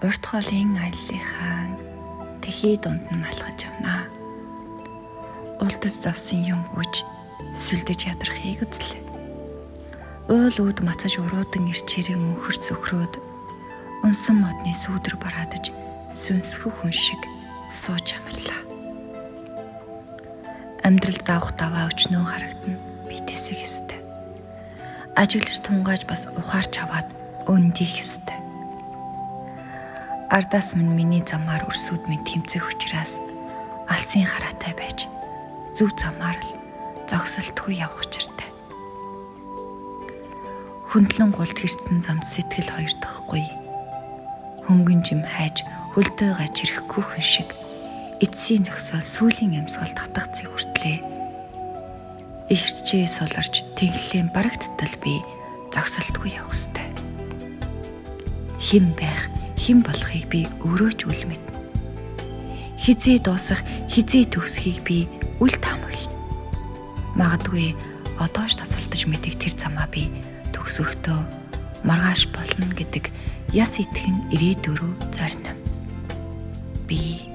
урт хоолын аяллынхаа тэхий дунд нь алхаж явнаа. Улдаж завсан юм гүйж сүлдэж ядрахыг үзлээ. Уул үүд мацаж уруудан ирчээрэн өнхөр цөхрөөд унсан модны сүүдэр бараадаж сүнсгүү хүн шиг сууж амарлаа. Амьдралд давах даваа өчнөө харагдана. Би тэсэх ёстой. Ажиглаж тунгааж бас ухаарч аваад өндийх ёстой. Ардаас минь миний замаар өрсүүд минь тэмцэх учраас алсын хараатай байж зөв замаар л зогсолтгүй явах учиртай. Хөндлөн гулд хэрсэн замд сэтгэл хоёр даххгүй. Хөнгөн жим хайж хөлдөө гаж ирэхгүй хүн шиг эцсийн зогсоол сүүлийн амьсгал татгацыг хүртлээ. Ирчээ суларч тэнхлэн барагдтал би зогсолтгүй явах ёстой. Хэн байх, хэн болохыг би өөрөө ч үл мэднэ. Хизээ дуусах, хизээ төгсөхийг би үл таамаглана. Магадгүй одоош тасалдаж мэдих тэр замаа би төгсөхдөө маргааш болно гэдэг яс итгэн ирээдүрөө зорино. Би